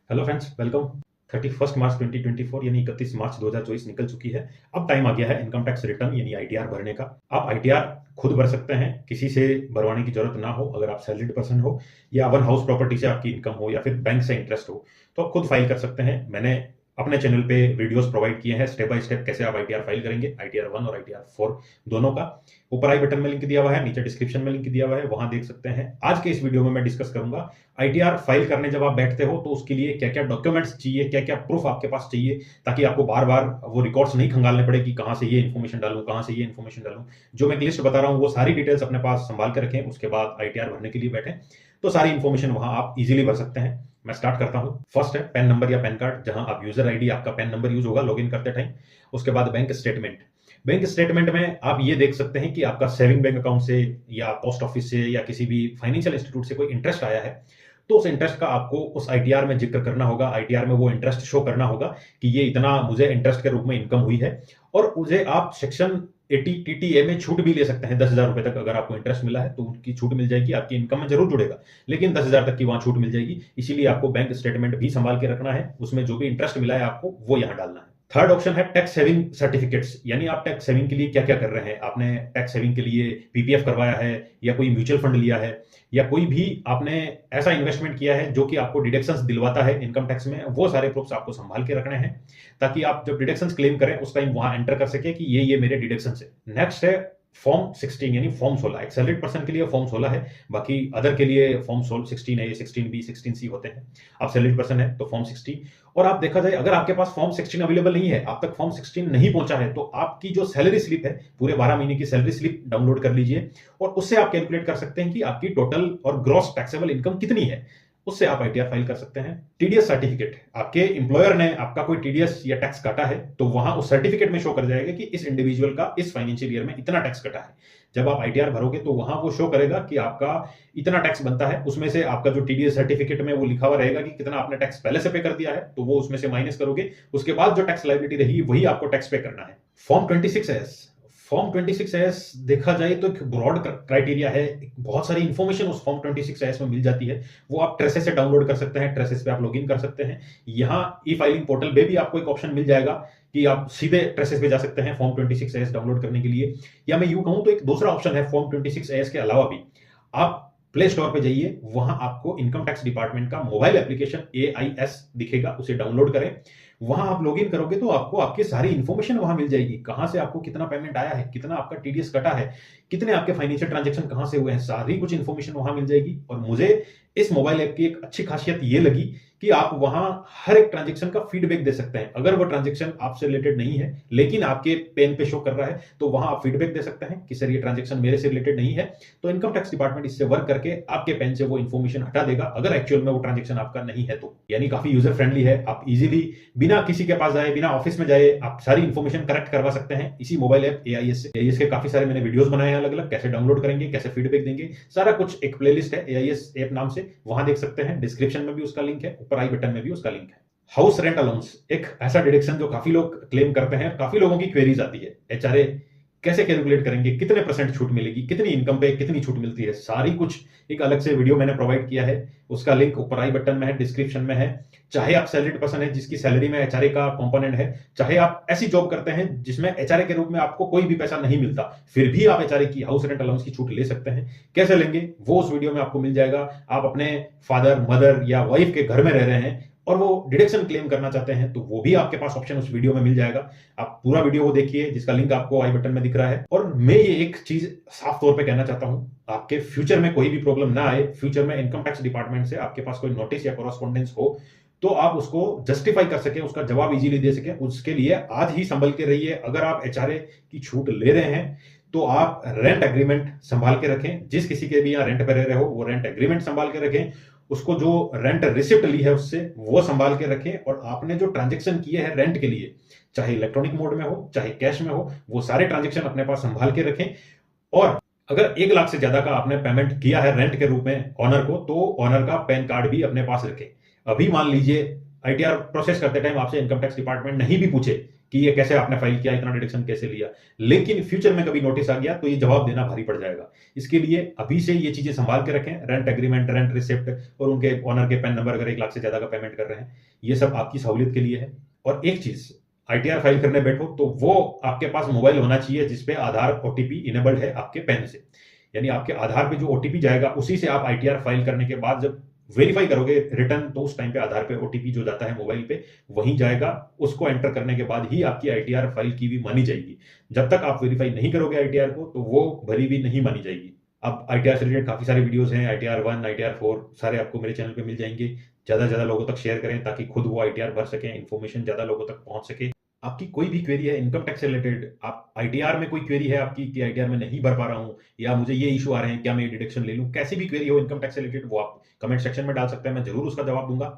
Hello friends, welcome. 31 मार्च 2024 यानी 31 मार्च 2024 निकल चुकी है। अब टाइम आ गया है इनकम टैक्स रिटर्न यानी आईटीआर भरने का। आप आईटीआर खुद भर सकते हैं, किसी से भरवाने की जरूरत ना हो। अगर आप सैलरीड पर्सन हो या वन हाउस प्रॉपर्टी से आपकी इनकम हो या फिर बैंक से इंटरेस्ट हो तो आप खुद फाइल कर सकते हैं। मैंने अपने चैनल पे वीडियोस प्रोवाइड किए हैं स्टेप बाय स्टेप कैसे आप आईटीआर फाइल करेंगे, आईटीआर 1 और आईटीआर 4 दोनों का। ऊपर आई बटन में लिंक दिया हुआ है, नीचे डिस्क्रिप्शन में लिंक दिया हुआ है, वहां देख सकते हैं। आज के इस वीडियो में मैं डिस्कस करूंगा आईटीआर फाइल करने जब आप बैठते हो तो उसके लिए क्या क्या डॉक्यूमेंट्स चाहिए, क्या क्या प्रूफ आपके पास चाहिए, ताकि आपको बार बार वो रिकॉर्ड्स नहीं खंगालने पड़े कि कहां से ये इन्फॉर्मेशन डालूं, कहां से ये इन्फॉर्मेशन डालूं। जो मैं एक लिस्ट बता रहा हूं वो सारी डिटेल्स अपने पास संभाल के रखें। उसके बाद आईटीआर भरने के लिए बैठे तो सारी इन्फॉर्मेशन वहां आप इजीली भर सकते हैं। मैं स्टार्ट करता हूं। फर्स्ट है पैन नंबर या पैन कार्ड, जहां आप यूजर आईडी आपका पैन नंबर यूज होगा लॉगिन करते टाइम। उसके बाद बैंक स्टेटमेंट। बैंक स्टेटमेंट में आप ये देख सकते हैं कि आपका सेविंग बैंक अकाउंट से या पोस्ट ऑफिस से या किसी भी फाइनेंशियल इंस्टीट्यूट से कोई इंटरेस्ट आया है तो उस इंटरेस्ट का आपको उस आईटीआर में जिक्र करना होगा। आईटीआर में वो इंटरेस्ट शो करना होगा कि ये इतना मुझे इंटरेस्ट के रूप में इनकम हुई है। और उसे आप सेक्शन 80 टीटीए में छूट भी ले सकते हैं। 10,000 रुपए तक अगर आपको इंटरेस्ट मिला है तो उनकी छूट मिल जाएगी, आपकी इनकम में जरूर जुड़ेगा, लेकिन 10,000 तक की वहां छूट मिल जाएगी। इसीलिए आपको बैंक स्टेटमेंट भी संभाल के रखना है, उसमें जो भी इंटरेस्ट मिला है आपको वो यहां डालना है। थर्ड ऑप्शन है टैक्स सेविंग सर्टिफिकेट्स, यानी आप टैक्स सेविंग के लिए क्या क्या कर रहे हैं। आपने टैक्स सेविंग के लिए पीपीएफ करवाया है या कोई म्यूचुअल फंड लिया है या कोई भी आपने ऐसा इन्वेस्टमेंट किया है जो कि आपको डिडक्शंस दिलवाता है इनकम टैक्स में, वो सारे प्रूफ्स आपको संभाल के रखने हैं ताकि आप जब डिडक्शंस क्लेम करें उस टाइम वहां एंटर कर सके कि ये मेरे डिडक्शंस है। नेक्स्ट है फॉर्म 16 यानी फॉर्म 16। एक सैलरीड पर्सन के लिए फॉर्म 16 है, बाकी अदर के लिए फॉर्म 16 है, 16B 16C होते हैं। आप सैलरीड पर्सन है तो फॉर्म 16। और आप देखा जाए अगर आपके पास फॉर्म 16 अवेलेबल नहीं है, आप तक फॉर्म 16 नहीं पहुंचा है, तो आपकी जो सैलरी स्लिप है पूरे 12 महीने की सैलरी स्लिप डाउनलोड कर लीजिए और उससे आप कैलकुलेट कर सकते हैं कि आपकी टोटल और ग्रॉस टैक्सेबल इनकम कितनी है। उससे आप आईटीआर फाइल कर सकते हैं। टीडीएस सर्टिफिकेट, आपके एम्प्लॉयर ने आपका कोई टीडीएस या टैक्स काटा है तो वहां उस सर्टिफिकेट में शो कर जाएगा कि इस इंडिविजुअल का इस फाइनेंशियल ईयर में इतना टैक्स कटा है। जब आप आईटीआर भरोगे तो वहां वो शो करेगा कि आपका इतना टैक्स बनता है। उसमें से आपका जो टीडीएस सर्टिफिकेट में वो लिखा हुआ रहेगा कि कितना आपने टैक्स पहले से पे कर दिया है, तो वो उसमें से माइनस करोगे। उसके बाद जो टैक्स लायबिलिटी रहेगी वही आपको टैक्स पे करना है। Form 26S। फॉर्म 26S देखा जाए तो एक ब्रॉड क्राइटेरिया है, बहुत सारी इंफॉर्मेशन उस फॉर्म 26S में मिल जाती है। वो आप ट्रेसेस से डाउनलोड कर सकते हैं, ट्रेसेस पे आप लॉगिन कर सकते हैं। यहाँ ई फाइलिंग पोर्टल पे भी आपको एक ऑप्शन मिल जाएगा कि आप सीधे ट्रेसेस पे जा सकते हैं फॉर्म 26S डाउनलोड करने के लिए। या मैं यूं कहूं तो एक दूसरा ऑप्शन है फॉर्म 26S के अलावा भी। आप प्ले स्टोर पे जाइए, वहां आपको इनकम टैक्स डिपार्टमेंट का मोबाइल एप्लीकेशन AIS दिखेगा, उसे डाउनलोड करें। वहां आप लॉगिन करोगे तो आपको आपकी सारी इंफॉर्मेशन वहां मिल जाएगी, कहां से आपको कितना पेमेंट आया है, कितना आपका टीडीएस कटा है, कितने आपके फाइनेंशियल ट्रांजैक्शन कहां से हुए हैं, सारी कुछ इंफॉर्मेशन वहां मिल जाएगी। और मुझे इस मोबाइल ऐप की एक अच्छी खासियत ये लगी कि आप वहां हर एक ट्रांजैक्शन का फीडबैक दे सकते हैं। अगर वो ट्रांजैक्शन आपसे रिलेटेड नहीं है लेकिन आपके पेन पे शो कर रहा है तो वहां आप फीडबैक दे सकते हैं कि सर ये ट्रांजैक्शन मेरे से रिलेटेड नहीं है। तो इनकम टैक्स डिपार्टमेंट इससे वर्क करके आपके पेन से वो इन्फॉर्मेशन हटा देगा अगर एक्चुअल में वो ट्रांजैक्शन आपका नहीं है तो। यानी काफी यूजर फ्रेंडली है। आप इजीली बिना किसी के पास जाए, बिना ऑफिस में जाए, आप सारी इंफॉर्मेशन करेक्ट करवा सकते हैं इसी मोबाइल ऐप AIS से। AIS के काफी सारे मैंने वीडियोस बनाए हैं अलग अलग, कैसे डाउनलोड करेंगे, कैसे फीडबैक देंगे, सारा कुछ एक प्लेलिस्ट है AIS ऐप नाम से, वहां देख सकते हैं। डिस्क्रिप्शन में भी उसका लिंक है, ऊपर आई बटन में भी उसका लिंक है। हाउस रेंट अलाउंस एक ऐसा डिडक्शन जो काफी लोग क्लेम करते हैं, काफी लोगों की क्वेरीज आती है। HRA कैसे कैलकुलेट करेंगे, कितने परसेंट छूट मिलेगी, कितनी इनकम पे कितनी छूट मिलती है, सारी कुछ एक अलग से वीडियो मैंने प्रोवाइड किया है। उसका लिंक ऊपर आई बटन में है, डिस्क्रिप्शन में है। चाहे आप सैलरीड पर्सन है जिसकी सैलरी में HRA का कंपोनेंट है, चाहे आप ऐसी जॉब करते हैं जिसमें HRA के रूप में आपको कोई भी पैसा नहीं मिलता, फिर भी आप HRA की हाउस रेंट अलाउंस की छूट ले सकते हैं। कैसे लेंगे वो उस वीडियो में आपको मिल जाएगा। आप अपने फादर, मदर या वाइफ के घर में रह रहे हैं और वो डिडक्शन क्लेम करना चाहते हैं तो वो भी आपके पास ऑप्शन उस वीडियो में मिल जाएगा। आप पूरा वीडियो वो देखिए जिसका लिंक आपको आई बटन में दिख रहा है। और मैं ये एक चीज साफ तौर पे कहना चाहता हूं, आपके फ्यूचर में कोई भी प्रॉब्लम ना आए, फ्यूचर में इनकम टैक्स डिपार्टमेंट से आपके पास कोई नोटिस या कॉरेस्पॉन्डेंस हो तो आप उसको जस्टिफाई कर सके, उसका जवाब इजीली दे सके, उसके लिए आज ही संभल के रहिए। अगर आप HRA की छूट ले रहे हैं तो आप रेंट एग्रीमेंट संभाल के रखें। जिस किसी के भी यहाँ रेंट पे रह रहे हो वो रेंट एग्रीमेंट संभाल के रखें, उसको जो रेंट रिसिप्ट ली है उससे वो संभाल के रखें। और आपने जो ट्रांजैक्शन किए हैं रेंट के लिए, चाहे इलेक्ट्रॉनिक मोड में हो चाहे कैश में हो, वो सारे ट्रांजैक्शन अपने पास संभाल के रखें। और अगर 1 लाख से ज्यादा का आपने पेमेंट किया है रेंट के रूप में ऑनर को, तो ऑनर का पैन कार्ड भी अपने पास रखें। अभी मान लीजिए आईटीआर प्रोसेस करते टाइम आपसे इनकम टैक्स डिपार्टमेंट नहीं भी पूछे कि ये कैसे आपने फाइल किया, इतना डिडक्शन कैसे लिया। लेकिन फ्यूचर में कभी नोटिस आ गया तो ये जवाब देना भारी पड़ जाएगा। इसके लिए अभी से ये चीजें संभाल के रखें, रेंट एग्रीमेंट, रेंट रिसिप्ट और उनके ओनर के पैन नंबर, अगर 1 लाख से ज्यादा का पेमेंट कर रहे हैं, ये सब आपकी सहूलियत के लिए है। और एक चीज, आईटीआर फाइल करने बैठो तो वो आपके पास मोबाइल होना चाहिए जिसपे आधार ओटीपी इनेबल्ड है आपके पेन से, यानी आपके आधार पे जो ओटीपी जाएगा उसी से आप आईटीआर फाइल करने के बाद जब वेरीफाई करोगे रिटर्न, तो उस टाइम पे आधार पे ओटीपी जो जाता है मोबाइल पे वहीं जाएगा। उसको एंटर करने के बाद ही आपकी आईटीआर फाइल की भी मानी जाएगी। जब तक आप वेरीफाई नहीं करोगे आईटीआर को तो वो भरी भी नहीं मानी जाएगी। अब आईटीआर से रिलेटेड काफी सारे वीडियोस हैं, आईटीआर 1, आईटीआर 4 सारे आपको मेरे चैनल पे मिल जाएंगे। ज्यादा से ज्यादा लोगों तक शेयर करें ताकि खुद वो आईटीआर भर सकें, इन्फॉर्मेशन ज्यादा लोगों तक पहुंच सके। आपकी कोई भी क्वेरी है इनकम टैक्स से रिलेटेड, आप आईटीआर में कोई क्वेरी है आपकी कि आईटीआर में नहीं भर पा रहा हूं, या मुझे ये इशू आ रहे हैं, क्या मैं डिडक्शन ले लूं, कैसी भी क्वेरी हो इनकम टैक्स से रिलेटेड, वो आप कमेंट सेक्शन में डाल सकते हैं, मैं जरूर उसका जवाब दूंगा।